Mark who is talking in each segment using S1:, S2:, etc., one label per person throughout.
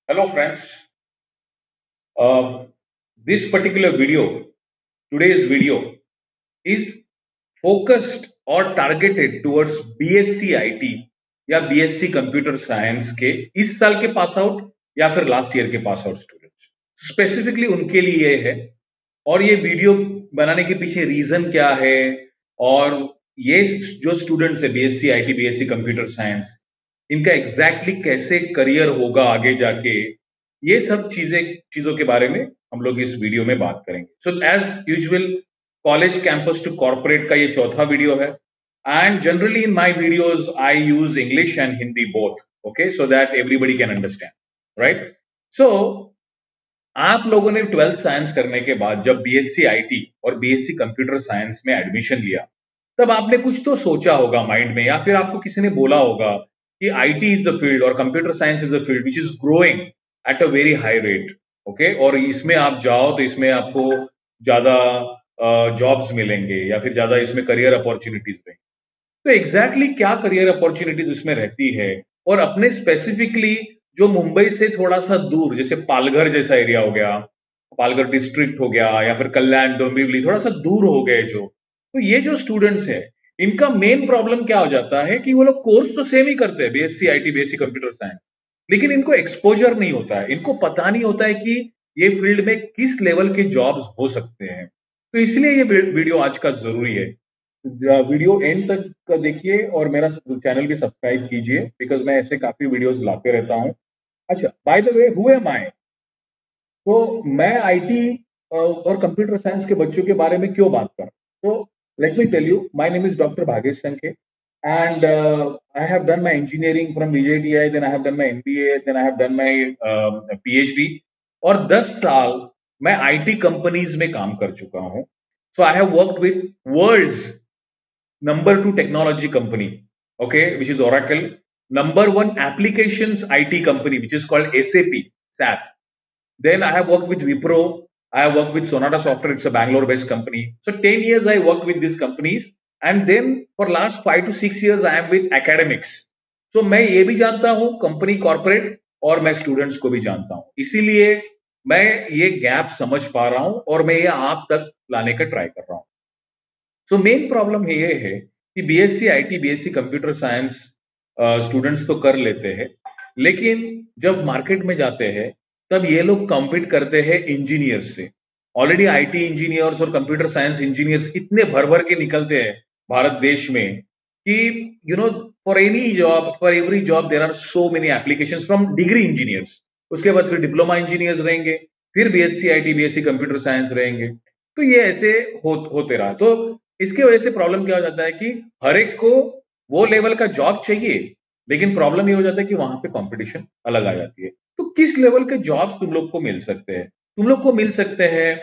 S1: Hello friends, uh, this particular video, today's video is focused or targeted towards BSc IT या BSc computer science के इस साल के pass out या फिर लास्ट ईयर के पास आउट स्टूडेंट्स स्पेसिफिकली उनके लिए ये है। और ये वीडियो बनाने के पीछे रीजन क्या है और ये जो स्टूडेंट्स है BSc IT BSc computer science इनका एग्जैक्टली कैसे करियर होगा आगे जाके, ये सब चीजों के बारे में हम लोग इस वीडियो में बात करेंगे। So as usual college campus to corporate का ये चौथा वीडियो है and generally in my videos I use English and Hindi both, okay, so that everybody can understand, right. सो आप लोगों ने 12th साइंस करने के बाद जब बीएससी आईटी और बीएससी कंप्यूटर साइंस में एडमिशन लिया, तब आपने कुछ तो सोचा होगा माइंड में या फिर आपको किसी ने बोला होगा कि आईटी इज द फील्ड और computer science is the field which is growing at a very high rate, okay, और इसमें आप जाओ तो इसमें आपको ज्यादा जॉब्स मिलेंगे या फिर ज्यादा इसमें करियर अपॉर्चुनिटीज रहेंगी। तो एग्जैक्टली क्या करियर अपॉर्चुनिटीज इसमें रहती है और अपने स्पेसिफिकली जो मुंबई से थोड़ा सा दूर जैसे पालघर जैसा एरिया हो गया, पालघर डिस्ट्रिक्ट हो गया या फिर कल्याण डोंबिवली थोड़ा सा दूर हो गए जो, तो ये जो स्टूडेंट्स है इनका मेन प्रॉब्लम क्या हो जाता है कि वो लोग कोर्स तो सेम ही करते हैं BSc IT BSc computer science, लेकिन इनको एक्सपोजर नहीं होता है, इनको पता नहीं होता है कि ये फील्ड में किस लेवल के जॉब्स हो सकते हैं। तो इसलिए ये वीडियो आज का जरूरी है। वीडियो एंड तक का देखिए और मेरा चैनल भी सब्सक्राइब कीजिए बिकॉज मैं ऐसे काफी वीडियोस लाते रहता हूँ। अच्छा, by the way, who am I? तो मैं आईटी और कंप्यूटर साइंस के बच्चों के बारे में क्यों बात कर रहा हूँ? तो let me tell you, my name is doctor Bhagesh Sankhe and I have done my engineering from BJTI, then I have done my MBA, then I have done my PhD. और 10 साल मैं आईटी कंपनीज में काम कर चुका हूँ। So I have worked with world's number 2 technology company, okay, which is Oracle. Number 1 applications IT company, which is called SAP. Then I have worked with Wipro. I have worked with Sonata Software. It's a Bangalore based company. So 10 years I worked with these companies. And then for last 5 to 6 years I am with academics. So मैं ये भी जानता हूँ company corporate और मैं students को भी जानता हूँ, इसीलिए मैं ये गैप समझ पा रहा हूँ और मैं ये आप तक लाने का ट्राई कर रहा हूँ। सो मेन प्रॉब्लम ये है कि BSc IT BSc computer science students तो कर लेते हैं, लेकिन जब मार्केट में जाते हैं तब ये लोग कॉम्पीट करते हैं इंजीनियर्स से। ऑलरेडी आईटी इंजीनियर्स और कंप्यूटर साइंस इंजीनियर्स इतने भर भर के निकलते हैं भारत देश में कि for any job, for every job there are so many application from degree engineers, उसके बाद फिर डिप्लोमा इंजीनियर्स रहेंगे, फिर BSc IT BSc computer science रहेंगे। तो ये ऐसे होते रहा, तो इसकी वजह से प्रॉब्लम क्या हो जाता है कि हर एक को वो लेवल का जॉब चाहिए, लेकिन प्रॉब्लम ये हो जाता है कि वहां पे कंपटीशन अलग आ जाती है। तो किस लेवल के जॉब्स तुम लोग को मिल सकते हैं? तुम लोग को मिल सकते हैं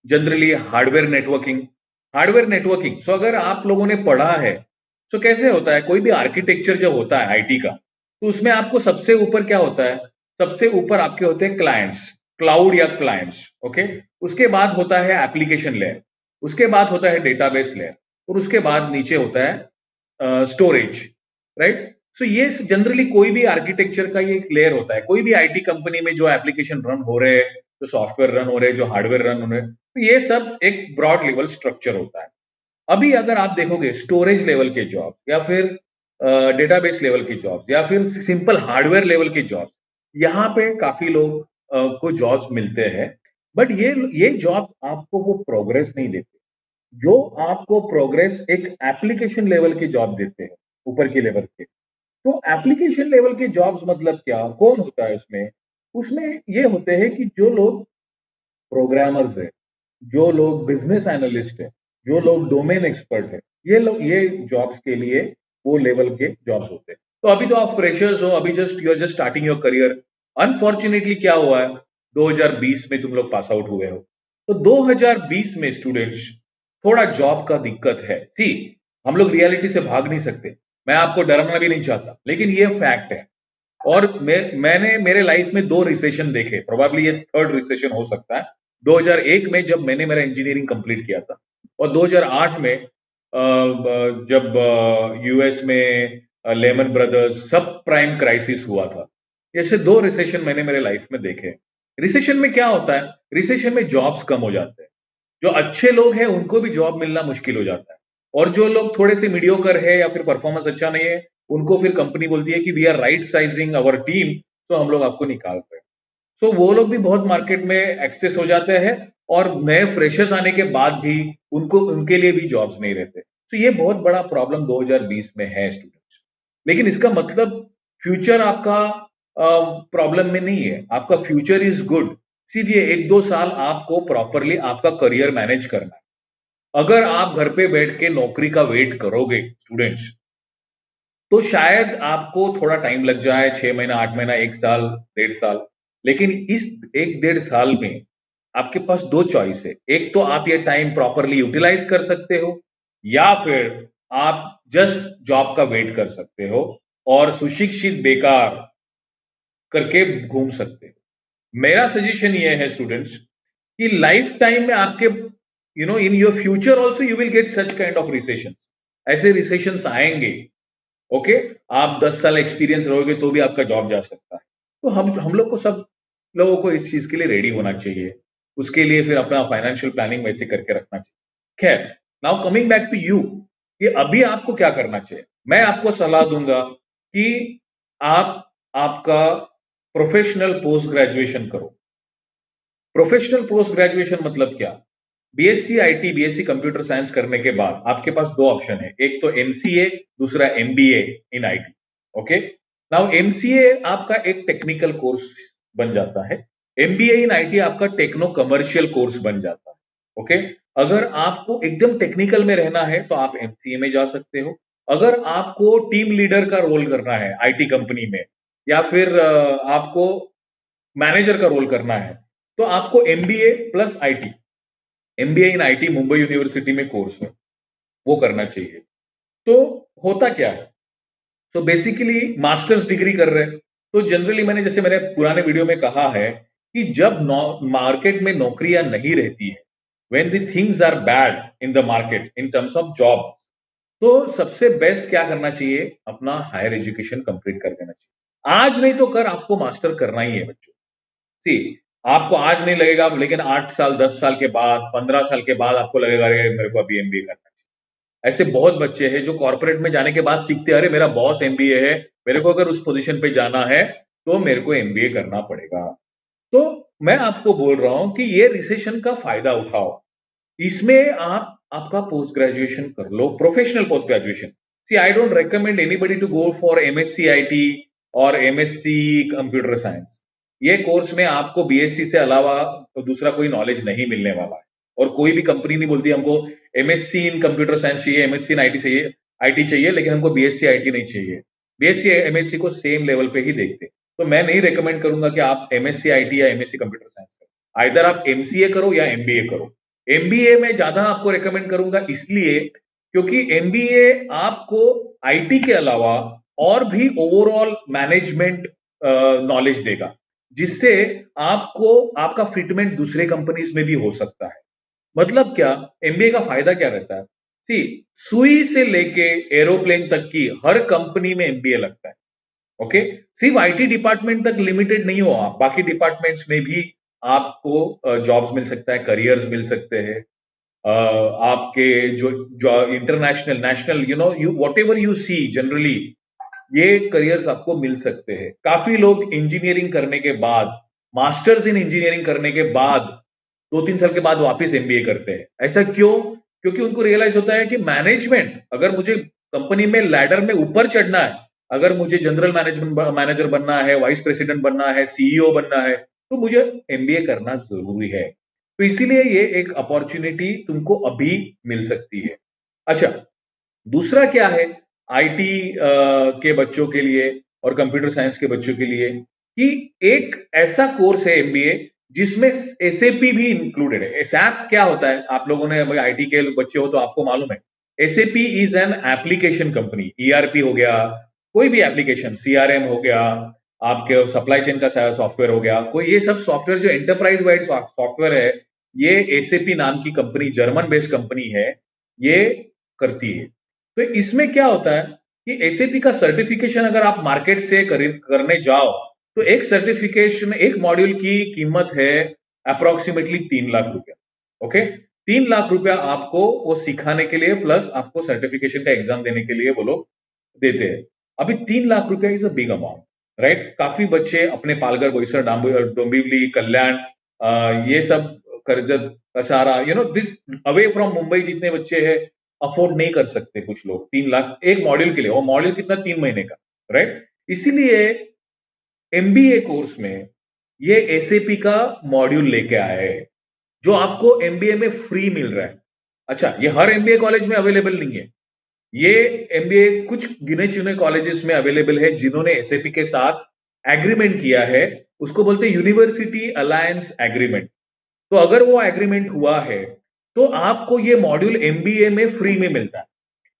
S1: जनरली हार्डवेयर नेटवर्किंग। सो अगर आप लोगों ने पढ़ा है, तो कैसे होता है कोई भी आर्किटेक्चर जो होता है आईटी का, तो उसमें आपको सबसे ऊपर क्या होता है? सबसे ऊपर आपके होते हैं क्लाइंट्स, क्लाउड या क्लाइंट्स, ओके। उसके बाद होता है एप्लीकेशन लेयर, उसके बाद होता है डेटाबेस लेयर और उसके बाद नीचे होता है स्टोरेज, राइट। सो ये जनरली कोई भी आर्किटेक्चर का ये एक लेयर होता है। कोई भी आईटी कंपनी में जो एप्लीकेशन रन हो रहे हैं, जो सॉफ्टवेयर रन हो रहे हैं, जो हार्डवेयर रन हो रहे हैं, तो ये सब एक ब्रॉड लेवल स्ट्रक्चर होता है। अभी अगर आप देखोगे स्टोरेज लेवल के जॉब या फिर डेटाबेस लेवल की जॉब या फिर सिंपल हार्डवेयर लेवल की जॉब, यहाँ पे काफी लोग को जॉब्स मिलते हैं, बट ये जॉब आपको वो प्रोग्रेस नहीं देते जो आपको प्रोग्रेस एक एप्लीकेशन लेवल की जॉब देते हैं, ऊपर की लेवल के। तो एप्लीकेशन लेवल के जॉब्स मतलब क्या, कौन होता है उसमें? उसमें ये होते हैं कि जो लोग प्रोग्रामर्स है, जो लोग बिजनेस एनालिस्ट है, जो लोग डोमेन एक्सपर्ट है, ये लोग ये जॉब्स के लिए वो लेवल के जॉब्स होते हैं। तो अभी तो आप फ्रेशर्स हो, अभी just you are just starting your career. Unfortunately क्या हुआ है, 2020 में तुम लोग पास आउट हुए हो, तो 2020 में स्टूडेंट्स थोड़ा जॉब का दिक्कत है। सी, हम लोग रियलिटी से भाग नहीं सकते, मैं आपको डराना भी नहीं चाहता, लेकिन ये फैक्ट है। और मैंने मेरे लाइफ में 2 रिसेशन देखे, प्रोबेबली ये थर्ड रिसेशन हो सकता है। 2001 में जब मैंने मेरा इंजीनियरिंग कंप्लीट किया था और 2008 में जब यूएस में लेमन ब्रदर्स सब प्राइम क्राइसिस हुआ था। जैसे 2 रिसेशन मैंने मेरे लाइफ में देखे। रिसेशन में क्या होता है, रिसेशन में जॉब्स कम हो जाते हैं। जो अच्छे लोग हैं उनको भी जॉब मिलना मुश्किल हो जाता है और जो लोग थोड़े से मीडियोकर है या फिर परफॉर्मेंस अच्छा नहीं है, उनको फिर कंपनी बोलती है कि we are right sizing our team, तो हम लोग आपको निकाल रहे हैं। सो वो लोग भी बहुत मार्केट में एक्सेस हो जाते हैं और नए फ्रेशर्स आने के बाद भी उनको उनके लिए भी जॉब्स नहीं रहते। तो ये बहुत बड़ा प्रॉब्लम 2020 में है स्टूडेंट्स। लेकिन इसका मतलब फ्यूचर आपका प्रॉब्लम में नहीं है, आपका फ्यूचर इज गुड। सिर्फ ये 1-2 साल आपको प्रॉपरली आपका करियर मैनेज करना है। अगर आप घर पे बैठ के नौकरी का वेट करोगे स्टूडेंट्स, तो शायद आपको थोड़ा टाइम लग जाए, 6 महीना, 8 महीना, 1 साल, 1.5 साल। लेकिन इस 1 डेढ़ साल में आपके पास 2 चॉइस है। एक तो आप ये टाइम प्रॉपरली यूटिलाइज़ कर सकते हो या फिर आप जस्ट जॉब का वेट कर सकते हो और सुशिक्षित बेकार करके घूम सकते हो। मेरा सजेशन ये है स्टूडेंट्स कि लाइफ टाइम में आपके in your future also you will get such kind of recession. ऐसे रिसेशंस आएंगे। ओके, आप 10 साल एक्सपीरियंस रहोगे तो भी आपका जॉब जा सकता है। तो हम लोग को सब लोगों को इस चीज के लिए रेडी होना चाहिए। उसके लिए फिर अपना फाइनेंशियल प्लानिंग वैसे करके रखना चाहिए। खैर, now coming back to you, कि अभी आपको क्या करना चाहिए। मैं आपको सलाह दूंगा कि आप आपका प्रोफेशनल पोस्ट ग्रेजुएशन करो। प्रोफेशनल पोस्ट ग्रेजुएशन मतलब क्या? BSc IT, BSc computer science करने के बाद आपके पास 2 ऑप्शन है, एक तो एमसीए, दूसरा MBA in IT. Okay, now MCA आपका एक टेक्निकल कोर्स बन जाता है, एमबीए इन आईटी आपका टेक्नो कमर्शियल कोर्स बन जाता है। ओके, अगर आपको एकदम टेक्निकल में रहना है तो आप एमसीए में जा सकते हो। अगर आपको टीम लीडर का रोल करना है आईटी कंपनी में या फिर आपको मैनेजर का रोल करना है, तो आपको MBA plus IT, MBA in IT Mumbai university में कोर्स है, वो करना चाहिए। तो होता क्या है? तो बेसिकली मास्टर्स डिग्री कर रहे हैं, तो जनरली मैंने जैसे मेरे पुराने वीडियो में कहा है कि जब मार्केट में नौकरियां नहीं रहती है, when the things are bad in the market in terms of job, तो सबसे बेस्ट क्या करना चाहिए? अपना हायर एजुकेशन कंप्लीट कर देना चाहिए। आज नहीं तो कल आपको मास्टर करना ही है बच्चों। सी, आपको आज नहीं लगेगा, लेकिन 8 साल, 10 साल के बाद, 15 साल के बाद आपको लगेगा अरे मेरे को अभी एमबीए करना है। ऐसे बहुत बच्चे हैं जो कॉर्पोरेट में जाने के बाद सीखते हैं, अरे मेरा बॉस एमबीए है, मेरे को अगर उस पोजीशन पे जाना है तो मेरे को एमबीए करना पड़ेगा। तो मैं आपको बोल रहा हूं कि ये रिसेशन का फायदा उठाओ। इसमें आप आपका पोस्ट ग्रेजुएशन कर लो, professional post graduation. See, I don't recommend anybody to go for MSc IT और एमएससी कंप्यूटर साइंस। ये कोर्स में आपको बीएससी से अलावा तो दूसरा कोई नॉलेज नहीं मिलने वाला है और कोई भी कंपनी नहीं बोलती हमको एमएससी इन कंप्यूटर साइंस चाहिए, एमएससी इन आईटी चाहिए, आईटी चाहिए, लेकिन हमको बीएससी आईटी नहीं चाहिए। बीएससी एमएससी को सेम लेवल पे ही देखते। तो मैं नहीं रिकमेंड करूंगा कि आप एमएससी आईटी या एमएससी कंप्यूटर साइंस करो। आइदर आप एमसीए करो या एमबीए करो। एमबीए में ज्यादा आपको रिकमेंड करूंगा इसलिए क्योंकि एमबीए आपको आईटी के अलावा और भी ओवरऑल मैनेजमेंट नॉलेज देगा, जिससे आपको आपका फिटमेंट दूसरे कंपनीज में भी हो सकता है। मतलब क्या? एमबीए का फायदा क्या रहता है? सी, सुई से लेके एरोप्लेन तक की हर कंपनी में एमबीए लगता है। ओके, सिर्फ आईटी डिपार्टमेंट तक लिमिटेड नहीं हो आप, बाकी डिपार्टमेंट्स में भी आपको जॉब्स मिल सकता है, करियर्स मिल सकते हैं। आपके जो जो international, national, you whatever you see generally, ये करियर्स आपको मिल सकते हैं। काफी लोग इंजीनियरिंग करने के बाद, मास्टर्स इन इंजीनियरिंग करने के बाद 2-3 साल के बाद वापस एमबीए करते हैं। ऐसा क्यों? क्योंकि उनको रियलाइज होता है कि मैनेजमेंट, अगर मुझे कंपनी में लैडर में ऊपर चढ़ना है, अगर मुझे जनरल मैनेजमेंट मैनेजर बनना है, वाइस प्रेसिडेंट बनना है, सीईओ बनना है, तो मुझे एमबीए करना जरूरी है। तो इसीलिए ये एक अपॉर्चुनिटी तुमको अभी मिल सकती है। अच्छा, दूसरा क्या है आईटी के बच्चों के लिए और कंप्यूटर साइंस के बच्चों के लिए, कि एक ऐसा कोर्स है एमबीए जिसमें एसएपी भी इंक्लूडेड है। एसएप क्या होता है? आप लोगों ने आईटी के बच्चे हो तो आपको मालूम है। SAP is an application company. ERP हो गया, कोई भी एप्लीकेशन, सीआरएम हो गया, आपके सप्लाई चेन का सॉफ्टवेयर हो गया, कोई ये सब सॉफ्टवेयर जो एंटरप्राइज वाइड सॉफ्टवेयर है, ये एसएपी नाम की कंपनी, जर्मन बेस्ड कंपनी है, ये करती है। तो इसमें क्या होता है कि एसएपी का सर्टिफिकेशन अगर आप मार्केट से करने जाओ तो एक सर्टिफिकेशन, एक मॉड्यूल की कीमत है अप्रोक्सीमेटली 3 लाख रुपया। ओके, 3 लाख रुपया आपको वो सिखाने के लिए प्लस आपको सर्टिफिकेशन का एग्जाम देने के लिए वो लोग देते हैं। अभी 3 लाख रुपया is a big amount, right? काफी बच्चे अपने पालघर, बोईसर, डोंबिवली, कल्याण, ये सब Karjat, Kasara, this away from Mumbai जितने बच्चे हैं अफोर्ड नहीं कर सकते कुछ लोग 3 लाख एक मॉड्यूल के लिए। वो मॉड्यूल कितना, 3 महीने का, राइट? इसीलिए एमबीए कोर्स में ये एसएपी का मॉड्यूल लेके आए हैं जो आपको एमबीए में फ्री मिल रहा है। अच्छा, ये हर एमबीए कॉलेज में अवेलेबल नहीं है। ये एमबीए कुछ गिने चुने कॉलेजेस में अवेलेबल है जिन्होंने एसएपी के साथ एग्रीमेंट किया है। उसको बोलते हैं यूनिवर्सिटी अलायंस एग्रीमेंट। तो अगर वो एग्रीमेंट हुआ है तो आपको ये मॉड्यूल एमबीए में फ्री में मिलता है।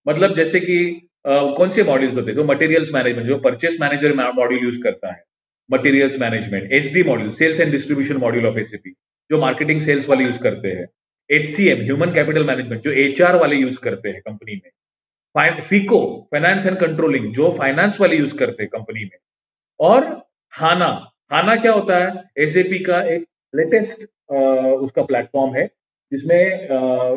S1: मतलब जैसे कि कौन से मॉड्यूल्स होते हैं? जो मटेरियल्स मैनेजमेंट, जो परचेस मैनेजर मॉड्यूल यूज करता है, materials management, HD module, sales and distribution module of SAP, जो मार्केटिंग सेल्स वाले यूज करते हैं, एचसीएम, ह्यूमन कैपिटल मैनेजमेंट, जो एचआर वाले यूज करते हैं कंपनी में, फिको, फाइनेंस एंड कंट्रोलिंग, जो फाइनेंस वाले यूज करते हैं कंपनी में, और हाना। हाना क्या होता है? एसएपी का एक लेटेस्ट उसका प्लेटफॉर्म है जिसमें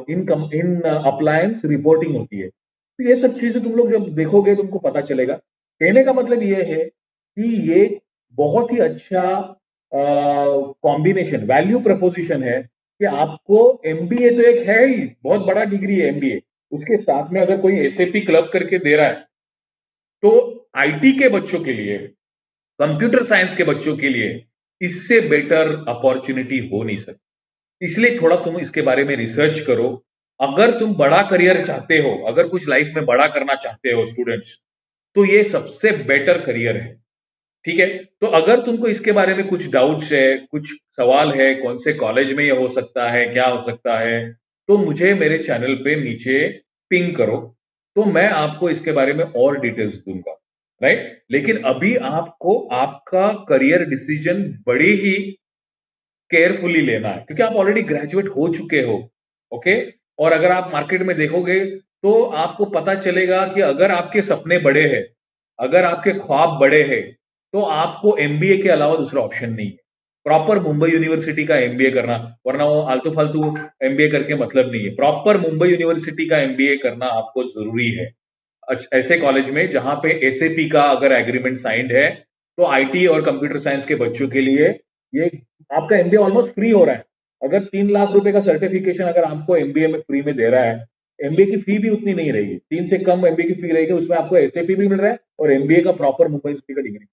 S1: इन अप्लायंस रिपोर्टिंग होती है। तो ये सब चीजें तुम लोग जब देखोगे तुमको पता चलेगा। कहने का मतलब ये है कि ये बहुत ही अच्छा कॉम्बिनेशन, वैल्यू प्रपोजिशन है कि आपको एमबीए तो एक है ही, बहुत बड़ा डिग्री है एमबीए, उसके साथ में अगर कोई एसएपी क्लब करके दे रहा है तो आईटी के बच्चों के लिए, कंप्यूटर साइंस के बच्चों के लिए इससे बेटर अपॉर्चुनिटी हो नहीं सकती। इसलिए थोड़ा तुम इसके बारे में रिसर्च करो। अगर तुम बड़ा करियर चाहते हो, अगर कुछ लाइफ में बड़ा करना चाहते हो स्टूडेंट्स, तो ये सबसे बेटर करियर है। ठीक है? तो अगर तुमको इसके बारे में कुछ डाउट्स है, कुछ सवाल है, कौन से कॉलेज में ये हो सकता है, क्या हो सकता है, तो मुझे मेरे चैनल पे नीचे पिंग करो, तो मैं आपको इसके बारे में और डिटेल्स दूंगा, राइट? लेकिन अभी आपको आपका करियर डिसीजन बड़ी ही केयरफुली लेना है क्योंकि आप ऑलरेडी ग्रेजुएट हो चुके हो। ओके? और अगर आप मार्केट में देखोगे तो आपको पता चलेगा कि अगर आपके सपने बड़े हैं, अगर आपके ख्वाब बड़े हैं, तो आपको एमबीए के अलावा दूसरा ऑप्शन नहीं है। प्रॉपर मुंबई यूनिवर्सिटी का एमबीए करना, वरना वो आलतू फालतू एमबीए करके मतलब नहीं है। प्रॉपर मुंबई यूनिवर्सिटी का एमबीए करना आपको जरूरी है। ऐसे कॉलेज में जहां पे एसएपी का अगर एग्रीमेंट साइंड है, तो आईटी और कंप्यूटर साइंस के बच्चों के लिए ये आपका एमबीए ऑलमोस्ट फ्री हो रहा है। अगर 3 लाख रुपए का सर्टिफिकेशन अगर आपको एमबीए में फ्री में दे रहा है, एमबीए की फी भी उतनी नहीं रहेगी, 3 से कम एमबीए की फी रहेगी, उसमें आपको एसएपी भी मिल रहा है और एमबीए का प्रॉपर मुंबई यूनिवर्सिटी का डिग्री।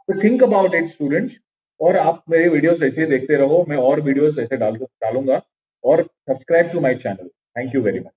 S1: तो थिंक अबाउट इट स्टूडेंट्स। और आप मेरे वीडियोस ऐसे देखते रहो, मैं और वीडियोस ऐसे डालूंगा। और subscribe to my channel. Thank you very much.